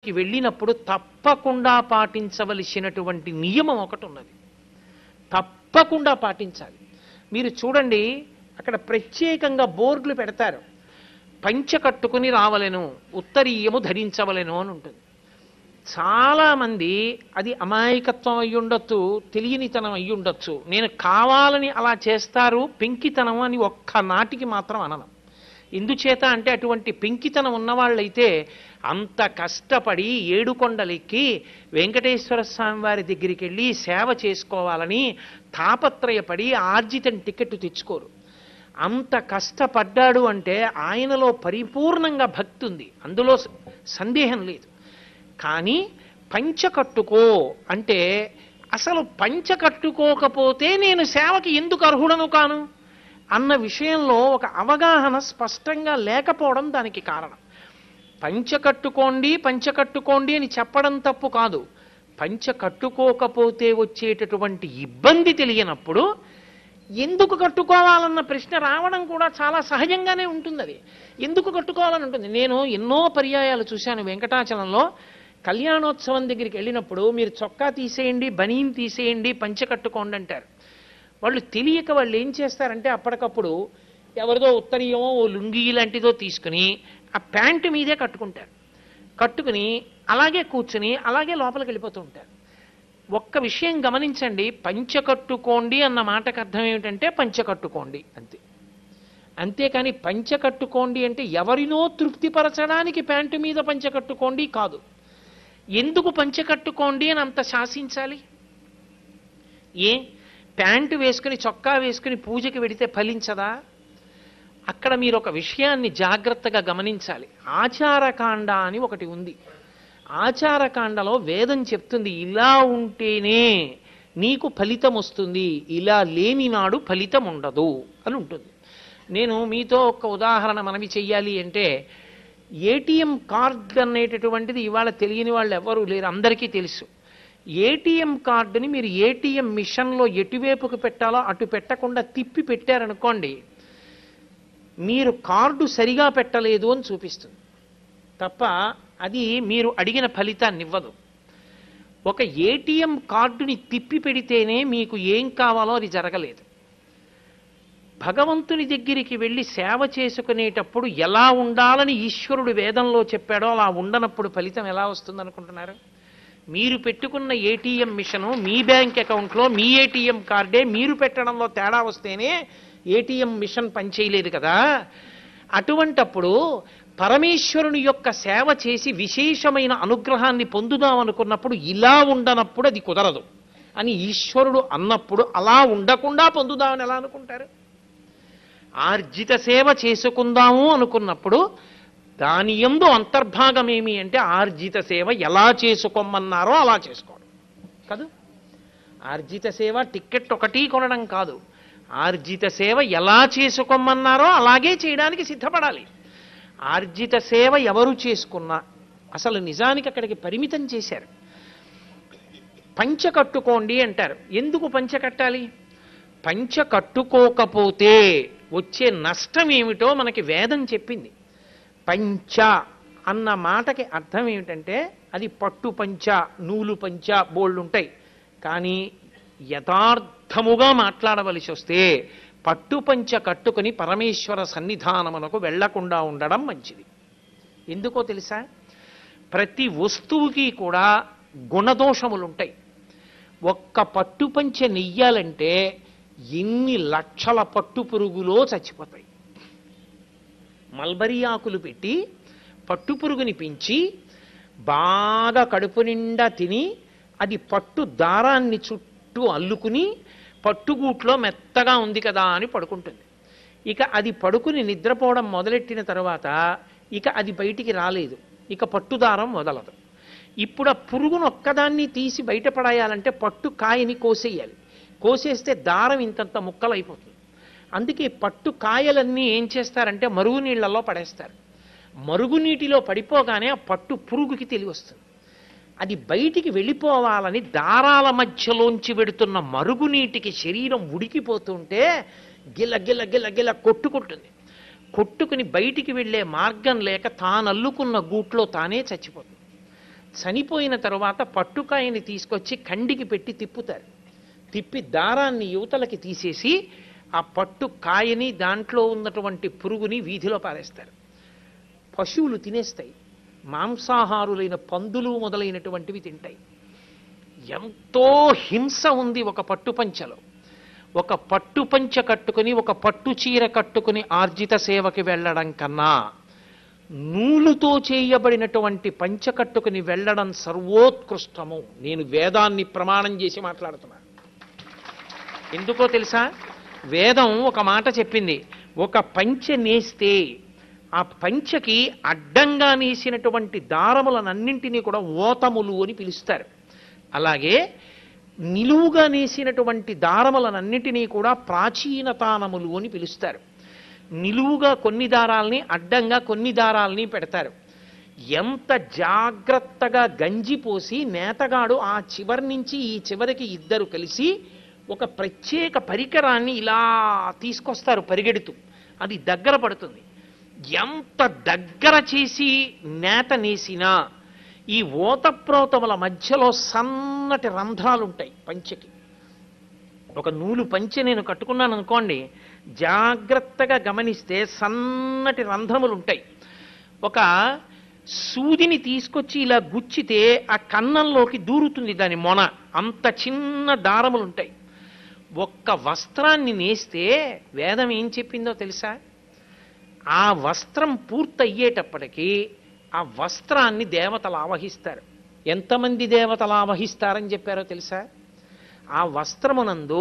వెళ్ళినప్పుడు తప్పకుండా పాటించవలసినటువంటి నియమం ఒకటి ఉన్నది. తప్పకుండా పాటించాలి. మీరు చూడండి, అక్కడ ప్రత్యేకంగా బోర్డులు పెడతారు. పంచె కట్టుకుని రావలెను, ఉత్తరీయము ధరించవలెను అని ఉంటుంది. చాలామంది అది అమాయకత్వం అయ్యుండొచ్చు, తెలియనితనం అయ్యుండొచ్చు. నేను కావాలని అలా చేస్తారు, పెంకితనం అని ఒక్క నాటికి మాత్రం అనను. ఎందుచేత అంటే అటువంటి పెంకితనం ఉన్నవాళ్ళైతే అంత కష్టపడి ఏడుకొండలెక్కి వెంకటేశ్వర స్వామి వారి దగ్గరికి వెళ్ళి సేవ చేసుకోవాలని తాపత్రయపడి ఆర్జితం టికెట్ తెచ్చుకోరు. అంత కష్టపడ్డాడు అంటే ఆయనలో పరిపూర్ణంగా భక్తి ఉంది, అందులో సందేహం లేదు. కానీ పంచె కట్టుకో అంటే అసలు పంచె కట్టుకోకపోతే నేను సేవకి ఎందుకు అర్హుడను కాను అన్న విషయంలో ఒక అవగాహన స్పష్టంగా లేకపోవడం దానికి కారణం. పంచె కట్టుకోండి అని చెప్పడం తప్పు కాదు. పంచె కట్టుకోకపోతే వచ్చేటటువంటి ఇబ్బంది తెలియనప్పుడు ఎందుకు కట్టుకోవాలన్న ప్రశ్న రావడం కూడా చాలా సహజంగానే ఉంటుంది. అది ఎందుకు కట్టుకోవాలని ఉంటుంది. నేను ఎన్నో పర్యాయాలు చూశాను. వెంకటాచలంలో కళ్యాణోత్సవం దగ్గరికి వెళ్ళినప్పుడు మీరు చొక్కా తీసేయండి, బనీన్ తీసేయండి, పంచె కట్టుకోండి అంటారు. వాళ్ళు తెలియక వాళ్ళు ఏం చేస్తారంటే అప్పటికప్పుడు ఎవరిదో ఉత్తరీయమో ఓ లుంగీ లాంటిదో తీసుకుని ఆ ప్యాంటు మీదే కట్టుకుంటారు. కట్టుకుని అలాగే కూర్చుని అలాగే లోపలికి వెళ్ళిపోతూ ఉంటారు. ఒక్క విషయం గమనించండి, పంచె కట్టుకోండి అన్న మాటకు అర్థం ఏమిటంటే పంచె కట్టుకోండి అంతే. అంతేకాని పంచె కట్టుకోండి అంటే ఎవరినో తృప్తిపరచడానికి ప్యాంటు మీద పంచె కట్టుకోండి కాదు. ఎందుకు పంచె కట్టుకోండి అని అంత శాసించాలి? ప్యాంటు వేసుకుని చొక్కా వేసుకుని పూజకి వెడితే ఫలించదా? అక్కడ మీరు ఒక విషయాన్ని జాగ్రత్తగా గమనించాలి. ఆచారకాండ అని ఒకటి ఉంది. ఆచారకాండలో వేదం చెప్తుంది, ఇలా ఉంటేనే నీకు ఫలితం వస్తుంది, ఇలా లేని నాడు ఫలితం ఉండదు అని ఉంటుంది. నేను మీతో ఒక ఉదాహరణ మనవి చెయ్యాలి అంటే, ఏటీఎం కార్డ్ అనేటటువంటిది ఇవాళ తెలియని వాళ్ళు ఎవరూ లేరు, అందరికీ తెలుసు. ఏటీఎం కార్డుని మీరు ఏటీఎం మిషన్లో ఎటువైపుకు పెట్టాలో అటు పెట్టకుండా తిప్పి పెట్టారనుకోండి, మీరు కార్డు సరిగా పెట్టలేదు అని చూపిస్తుంది తప్ప అది మీరు అడిగిన ఫలితాన్ని ఇవ్వదు. ఒక ఏటీఎం కార్డుని తిప్పి పెడితేనే మీకు ఏం కావాలో అది జరగలేదు. భగవంతుని దగ్గరికి వెళ్ళి సేవ చేసుకునేటప్పుడు ఎలా ఉండాలని ఈశ్వరుడు వేదంలో చెప్పాడో అలా ఉండనప్పుడు ఫలితం ఎలా వస్తుందనుకుంటున్నారు? మీరు పెట్టుకున్న ఏటీఎం మిషను మీ బ్యాంక్ అకౌంట్లో మీ ఏటీఎం కార్డే మీరు పెట్టడంలో తేడా వస్తేనే ఏటీఎం మిషన్ పనిచేయలేదు కదా. అటువంటప్పుడు పరమేశ్వరుని యొక్క సేవ చేసి విశేషమైన అనుగ్రహాన్ని పొందుదామనుకున్నప్పుడు ఇలా ఉండనప్పుడు అది కుదరదు అని ఈశ్వరుడు అన్నప్పుడు అలా ఉండకుండా పొందుదామని ఎలా అనుకుంటారు? ఆర్జిత సేవ చేసుకుందాము అనుకున్నప్పుడు దాని యందు అంతర్భాగం ఏమి అంటే ఆర్జిత సేవ ఎలా చేసుకోమన్నారో అలా చేసుకోవడం కాదు. ఆర్జిత సేవ టిక్కెట్ ఒకటి కొనడం కాదు. ఆర్జిత సేవ ఎలా చేసుకోమన్నారో అలాగే చేయడానికి సిద్ధపడాలి. ఆర్జిత సేవ ఎవరు చేసుకున్నా అసలు నిజానికి అక్కడికి పరిమితం చేశారు. పంచె కట్టుకోండి అంటారు. ఎందుకు పంచె కట్టాలి? పంచె కట్టుకోకపోతే వచ్చే నష్టం ఏమిటో మనకి వేదం చెప్పింది. పంచ అన్న మాటకి అర్థం ఏమిటంటే అది పట్టు పంచ, నూలు పంచ, బోళ్ళు ఉంటాయి. కానీ యథార్థముగా మాట్లాడవలసి వస్తే పట్టు పంచ కట్టుకుని పరమేశ్వర సన్నిధానమునకు వెళ్లకుండా ఉండడం మంచిది. ఎందుకో తెలుసా? ప్రతి వస్తువుకి కూడా గుణదోషములుంటాయి. ఒక్క పట్టు పంచె నెయ్యాలంటే ఎన్ని లక్షల పట్టు పురుగులో చచ్చిపోతాయి. మల్బరీ ఆకులు పెట్టి పట్టు పురుగుని పెంచి బాగా కడుపు నిండా తిని అది పట్టు దారాన్ని చుట్టూ అల్లుకుని పట్టుగూట్లో మెత్తగా ఉంది కదా అని పడుకుంటుంది. ఇక అది పడుకుని నిద్రపోవడం మొదలెట్టిన తర్వాత ఇక అది బయటికి రాలేదు, ఇక పట్టుదారం మొదలదు. ఇప్పుడు ఆ పురుగును ఒక్కదాన్ని తీసి బయటపడేయాలంటే పట్టు కాయని కోసేయాలి. కోసేస్తే దారం ఇంతంత ముక్కలైపోతుంది. అందుకే పట్టు కాయలన్నీ ఏం చేస్తారంటే మరుగునీళ్లలో పడేస్తారు. మరుగునీటిలో పడిపోగానే ఆ పట్టు పురుగుకి తెలివి వస్తుంది. అది బయటికి వెళ్ళిపోవాలని దారాల మధ్యలోంచి వెడుతున్న మరుగునీటికి శరీరం ఉడికిపోతుంటే గిల గిల గిల గిల కొట్టుకుంటుంది. కొట్టుకుని బయటికి వెళ్ళే మార్గం లేక తానల్లుకున్న గూట్లో తానే చచ్చిపోతుంది. చనిపోయిన తరువాత పట్టుకాయని తీసుకొచ్చి కండికి పెట్టి తిప్పుతారు. తిప్పి దారాన్ని యువతలకి తీసేసి ఆ పట్టు కాయని దాంట్లో ఉన్నటువంటి పురుగుని వీధిలో పారేస్తారు. పశువులు తినేస్తాయి. మాంసాహారులైన పందులు మొదలైనటువంటివి తింటాయి. ఎంతో హింస ఉంది ఒక పట్టుపంచలో. ఒక పట్టుపంచ కట్టుకుని ఒక పట్టు చీర కట్టుకుని ఆర్జిత సేవకి వెళ్ళడం కన్నా నూలుతో చేయబడినటువంటి పంచ కట్టుకుని వెళ్ళడం సర్వోత్కృష్టము. నేను వేదాన్ని ప్రమాణం చేసి మాట్లాడుతున్నా. ఎందుకో తెలుసా? వేదం ఒక మాట చెప్పింది. ఒక పంచె నేస్తే ఆ పంచకి అడ్డంగా నేసినటువంటి దారములనన్నింటినీ కూడా ఓతములు అని పిలుస్తారు. అలాగే నిలువుగా నేసినటువంటి దారములనన్నింటినీ కూడా ప్రాచీనతానములు అని పిలుస్తారు. నిలువుగా కొన్ని దారాల్ని, అడ్డంగా కొన్ని దారాల్ని పెడతారు. ఎంత జాగ్రత్తగా గంజిపోసి నేతగాడు ఆ చివరి నుంచి ఈ చివరికి ఇద్దరు కలిసి ఒక ప్రత్యేక పరికరాన్ని ఇలా తీసుకొస్తారు పరిగెడుతూ. అది దగ్గర పడుతుంది. ఎంత దగ్గర చేసి నేత నేసినా ఈ ఓతప్రోతముల మధ్యలో సన్నటి రంధ్రాలుంటాయి పంచెకి. ఒక నూలు పంచె నేను కట్టుకున్నాను అనుకోండి, జాగ్రత్తగా గమనిస్తే సన్నటి రంధ్రములు ఉంటాయి. ఒక సూదిని తీసుకొచ్చి ఇలా గుచ్చితే ఆ కన్నంలోకి దూరుతుంది దాని మొన. అంత చిన్న దారములు ఉంటాయి. ఒక్క వస్త్రాన్ని నేస్తే వేదం ఏం చెప్పిందో తెలుసా? ఆ వస్త్రం పూర్తయ్యేటప్పటికీ ఆ వస్త్రాన్ని దేవతలు ఆవహిస్తారు. ఎంతమంది దేవతలు ఆవహిస్తారని చెప్పారో తెలుసా? ఆ వస్త్రమునందు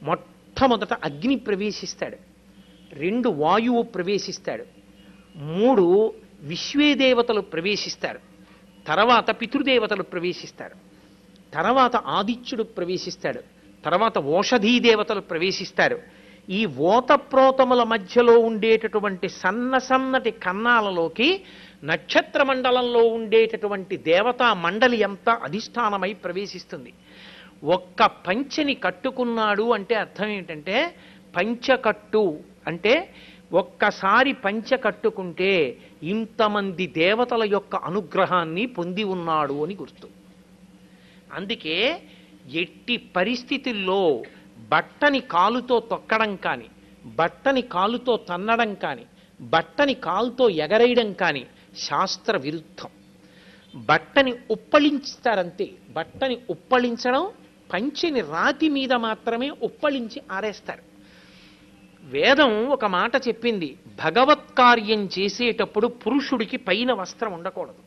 మొట్టమొదట అగ్ని ప్రవేశిస్తాడు, 2 వాయువు ప్రవేశిస్తాడు, 3 విశ్వేదేవతలు ప్రవేశిస్తారు, తర్వాత పితృదేవతలు ప్రవేశిస్తారు, తర్వాత ఆదిత్యుడు ప్రవేశిస్తాడు, తర్వాత ఓషధీ దేవతలు ప్రవేశిస్తారు. ఈ ఓతప్రోతముల మధ్యలో ఉండేటటువంటి సన్నటి కన్నాలలోకి నక్షత్ర మండలంలో ఉండేటటువంటి దేవతా మండలి అంతా అధిష్టానమై ప్రవేశిస్తుంది. ఒక్క పంచెని కట్టుకున్నాడు అంటే అర్థం ఏంటంటే, పంచకట్టు అంటే ఒక్కసారి పంచ కట్టుకుంటే ఇంతమంది దేవతల యొక్క అనుగ్రహాన్ని పొంది ఉన్నాడు అని గుర్తు. అందుకే ఎట్టి పరిస్థితుల్లో బట్టని కాలుతో తొక్కడం కానీ, బట్టని కాలుతో తన్నడం కానీ, బట్టని కాలుతో ఎగరేయడం కానీ శాస్త్ర విరుద్ధం. బట్టని ఉప్పళించుతారంతే. బట్టని ఉప్పళించడం, పంచెని రాతి మీద మాత్రమే ఉప్పళించి ఆరేస్తారు. వేదం ఒక మాట చెప్పింది, భగవత్కార్యం చేసేటప్పుడు పురుషుడికి పైన వస్త్రం ఉండకూడదు,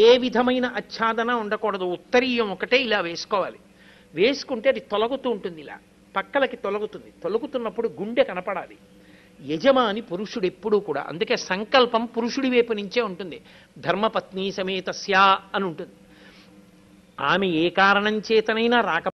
ఏ విధమైన ఆచ్ఛాదన ఉండకూడదు. ఉత్తరీయం ఒకటే ఇలా వేసుకోవాలి. వేసుకుంటే అది తొలగుతూ ఉంటుంది, ఇలా పక్కలకి తొలగుతుంది. తొలగుతున్నప్పుడు గుండె కనపడాలి. యజమాని పురుషుడు ఎప్పుడూ కూడా. అందుకే సంకల్పం పురుషుడి వైపు నుంచే ఉంటుంది. ధర్మపత్ని సమేతస్య అని ఉంటుంది. ఆమె ఏ కారణం చేతనైనా రాక